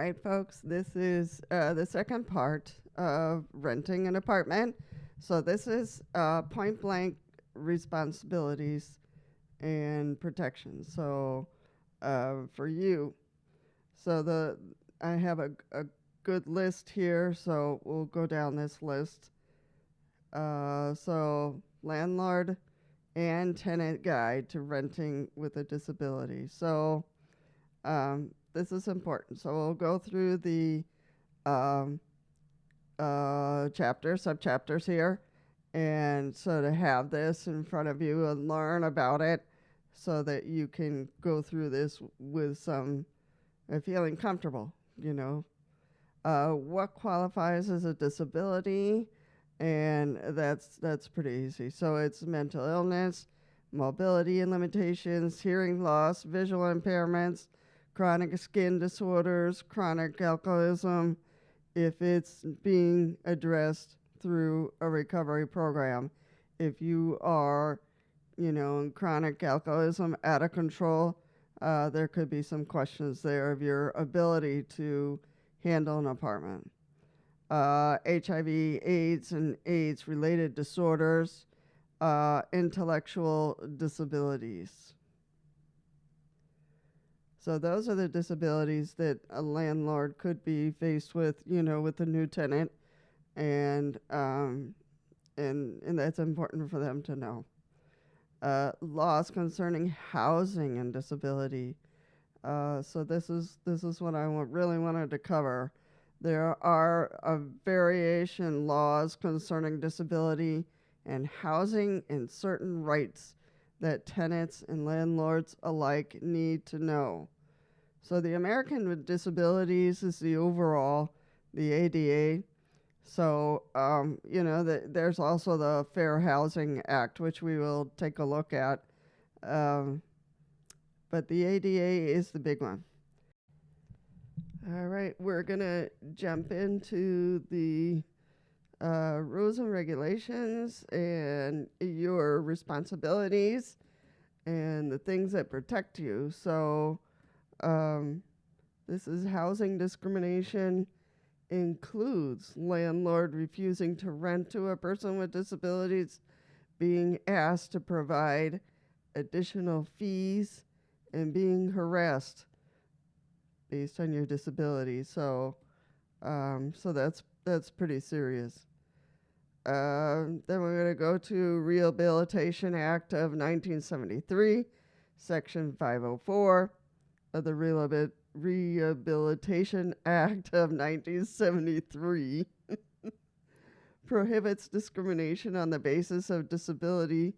right, folks, this is the second part of renting an apartment. So, this is point blank responsibilities and protections. So, for you, so I have a good list here. So, we'll go down this list. So, landlord and tenant guide to renting with a disability. So, this is important. So we'll go through the um, subchapters here. And so to have this in front of you and learn about it so that you can go through this with some feeling comfortable, you know. What qualifies as a disability? And that's pretty easy. So it's mental illness, mobility and limitations, hearing loss, visual impairments, chronic skin disorders, chronic alcoholism, if it's being addressed through a recovery program. If you are, in chronic alcoholism out of control, there could be some questions there of your ability to handle an apartment. HIV, AIDS, and AIDS related disorders, intellectual disabilities. So those are the disabilities that a landlord could be faced with, with a new tenant, and that's important for them to know. Laws concerning housing and disability. So this is what I really wanted to cover. There are variation laws concerning disability and housing and certain rights that tenants and landlords alike need to know. So the American with Disabilities is the overall, the ADA. So, there's also the Fair Housing Act, which we will take a look at. But the ADA is the big one. All right, we're going to jump into the rules and regulations and your responsibilities and the things that protect you. So, this is housing discrimination includes landlord refusing to rent to a person with disabilities, being asked to provide additional fees, and being harassed based on your disability. So that's pretty serious. Then we're going to go to Rehabilitation Act of 1973, Section 504 of the Rehabilitation Act of 1973 prohibits discrimination on the basis of disability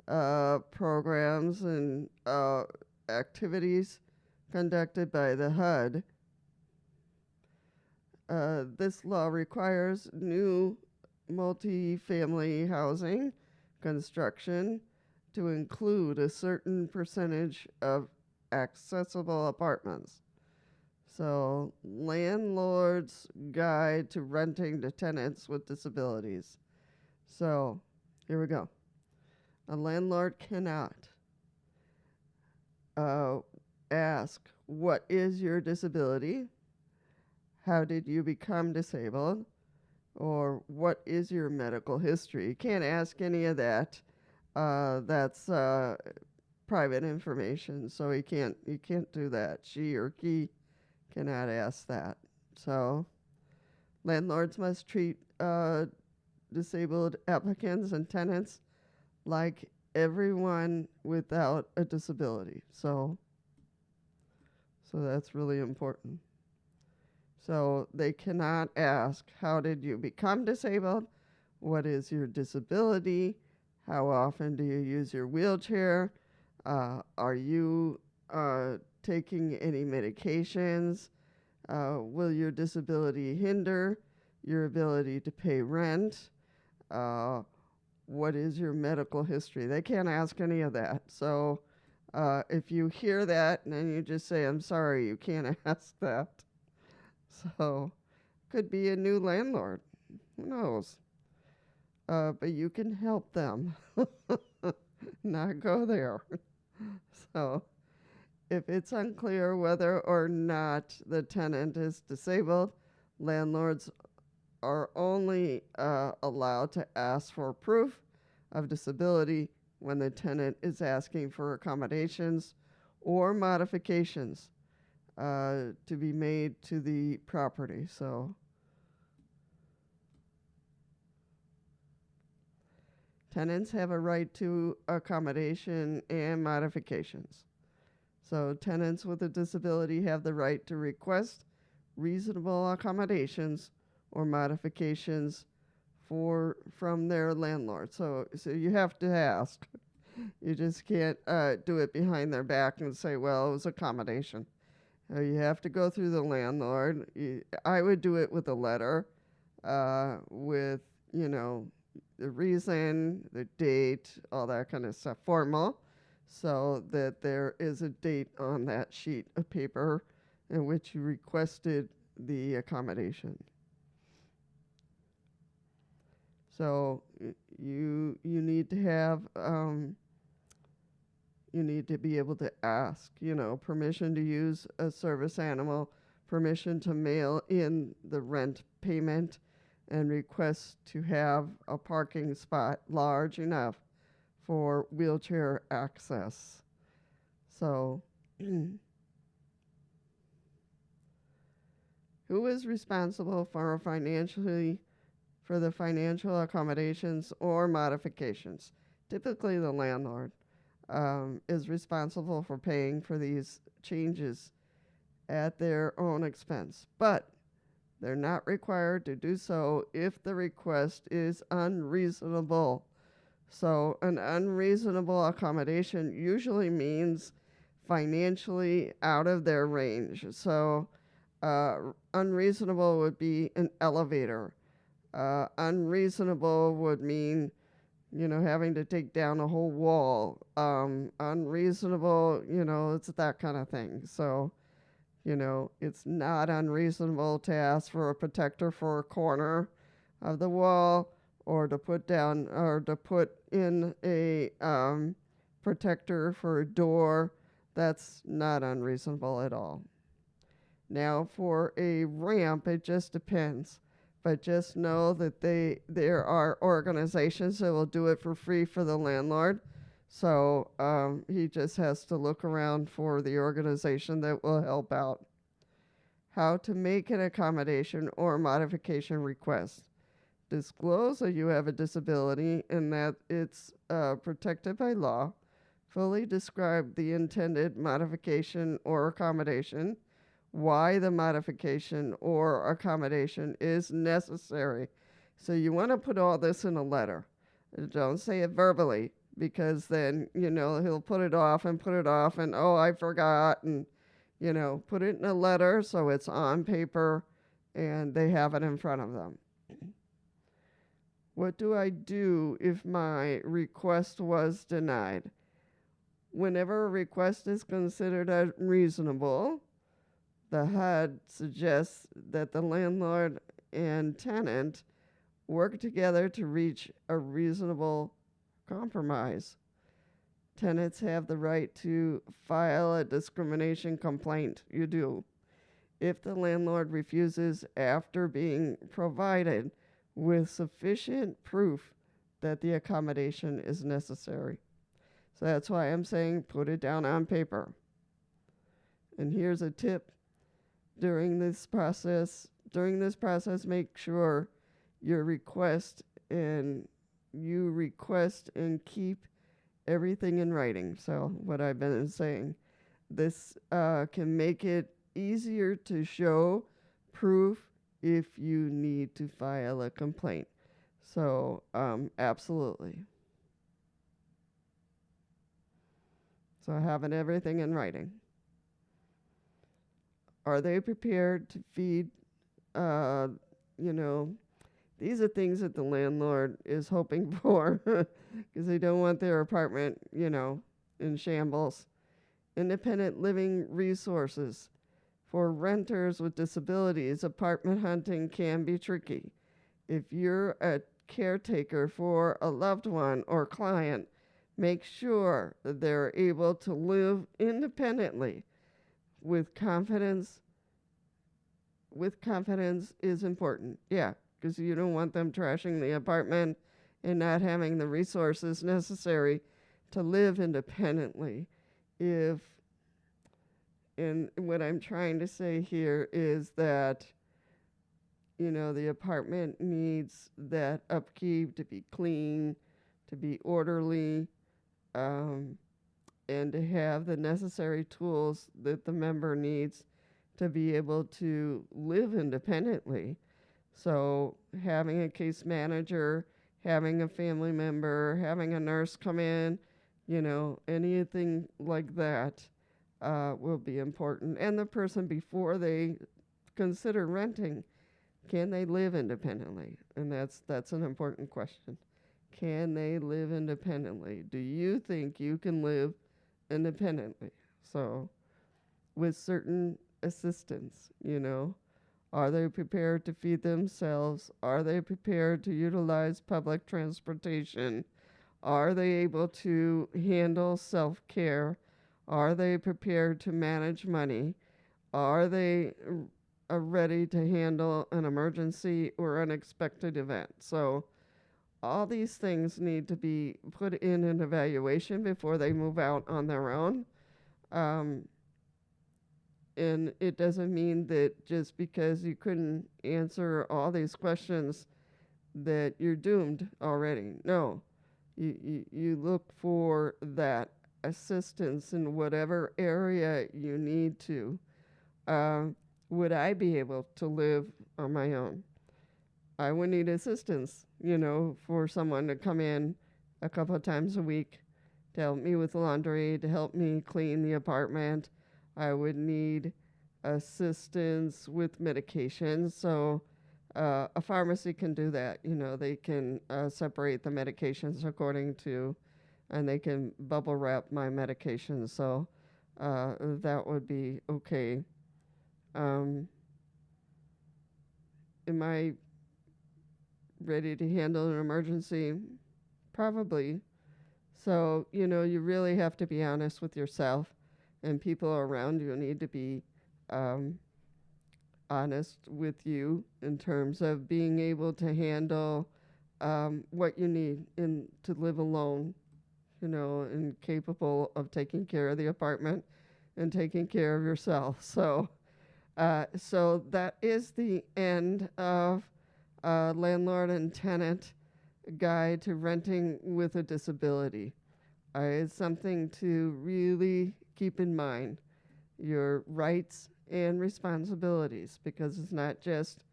programs and activities conducted by the HUD. This law requires new multi-family housing construction to include a certain percentage of accessible apartments. So, landlord's guide to renting to tenants with disabilities. So, here we go. A landlord cannot ask, what is your disability? How did you become disabled? Or what is your medical history? You can't ask any of that. That's private information, so he can't do that. She or he cannot ask that. So landlords must treat disabled applicants and tenants like everyone without a disability. So that's really important. So they cannot ask, how did you become disabled? What is your disability? How often do you use your wheelchair? Are you taking any medications? Will your disability hinder your ability to pay rent? What is your medical history? They can't ask any of that. So if you hear that, and then you just say, I'm sorry, you can't ask that. So could be a new landlord. Who knows? But you can help them not go there. So If it's unclear whether or not the tenant is disabled, landlords are only allowed to ask for proof of disability when the tenant is asking for accommodations or modifications to be made to the property. So tenants have a right to accommodation and modifications. So tenants with a disability have the right to request reasonable accommodations or modifications from their landlord. So you have to ask. You just can't do it behind their back and say, well, it was accommodation. You have to go through the landlord. I would do it with a letter with, the reason, the date, all that kind of stuff, formal, so that there is a date on that sheet of paper in which you requested the accommodation. So you need to have you need to be able to ask, permission to use a service animal, permission to mail in the rent payment, and request to have a parking spot large enough for wheelchair access. So who is responsible for the financial accommodations or modifications? Typically the landlord is responsible for paying for these changes at their own expense, but they're not required to do so if the request is unreasonable. So an unreasonable accommodation usually means financially out of their range. So unreasonable would be an elevator. Unreasonable would mean, having to take down a whole wall. Unreasonable, it's that kind of thing. So, it's not unreasonable to ask for a protector for a corner of the wall, or to put in a protector for a door. That's not unreasonable at all. Now, for a ramp, it just depends. But just know that there are organizations that will do it for free for the landlord. So he just has to look around for the organization that will help out. How to make an accommodation or modification request. Disclose that you have a disability and that it's protected by law. Fully describe the intended modification or accommodation, why the modification or accommodation is necessary. So you want to put all this in a letter. Don't say it verbally, because then, he'll put it off and oh, I forgot, and, put it in a letter so it's on paper and they have it in front of them. What do I do if my request was denied? Whenever a request is considered unreasonable, the HUD suggests that the landlord and tenant work together to reach a reasonable compromise. Tenants have the right to file a discrimination complaint. You do. If the landlord refuses after being provided with sufficient proof that the accommodation is necessary. So that's why I'm saying put it down on paper. And here's a tip. During this process, make sure you request and keep everything in writing. So what I've been saying, this can make it easier to show proof if you need to file a complaint. So absolutely. So having everything in writing. Are they prepared to feed, these are things that the landlord is hoping for because they don't want their apartment, in shambles. Independent living resources. For renters with disabilities, apartment hunting can be tricky. If you're a caretaker for a loved one or client, Make sure that they're able to live independently with confidence. With confidence is important. Yeah, because you don't want them trashing the apartment and not having the resources necessary to live independently. If And what I'm trying to say here is that, the apartment needs that upkeep to be clean, to be orderly, um, and to have the necessary tools that the member needs to be able to live independently. So, having a case manager, having a family member, having a nurse come in, anything like that will be important. And the person, before they consider renting, can they live independently? And that's an important question. Can they live independently? Do you think you can live independently? So, with certain assistance, are they prepared to feed themselves? Are they prepared to utilize public transportation? Are they able to handle self-care? Are they prepared to manage money? Are they ready to handle an emergency or unexpected event? So all these things need to be put in an evaluation before they move out on their own. Um, and it doesn't mean that just because you couldn't answer all these questions that you're doomed already. No, you look for that assistance in whatever area you need to. Uh, would I be able to live on my own? I would need assistance, for someone to come in a couple of times a week to help me with laundry, to help me clean the apartment. I would need assistance with medications. So a pharmacy can do that. They can separate the medications according to, and they can bubble wrap my medications. So that would be okay. Am I ready to handle an emergency? Probably. So, you really have to be honest with yourself, and people around you need to be honest with you in terms of being able to handle what you need to live alone, and capable of taking care of the apartment and taking care of yourself. So that is the end of landlord and tenant guide to renting with a disability. It's something to really keep in mind, your rights and responsibilities, because it's not just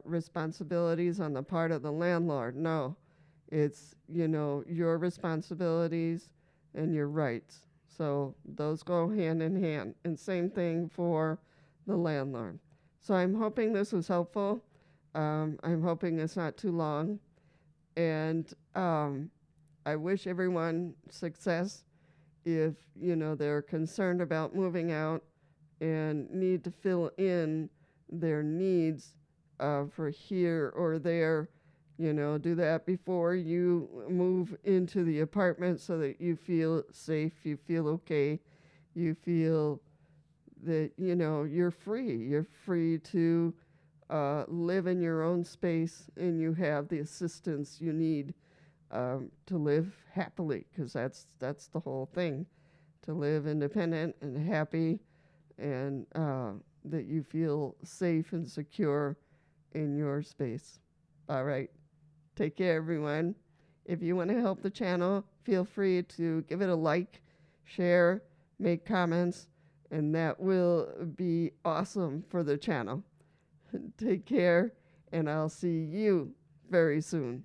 responsibilities on the part of the landlord. No, it's, your responsibilities and your rights. So those go hand in hand. And same thing for the landlord. So I'm hoping this was helpful. I'm hoping it's not too long. And I wish everyone success if, they're concerned about moving out and need to fill in their needs for here or there. Do that before you move into the apartment so that you feel safe, you feel okay, you feel that, you're free. You're free to live in your own space, and you have the assistance you need to live happily, because that's the whole thing, to live independent and happy, and that you feel safe and secure in your space. All right. Take care, everyone. If you want to help the channel, feel free to give it a like, share, make comments, and that will be awesome for the channel. Take care, and I'll see you very soon.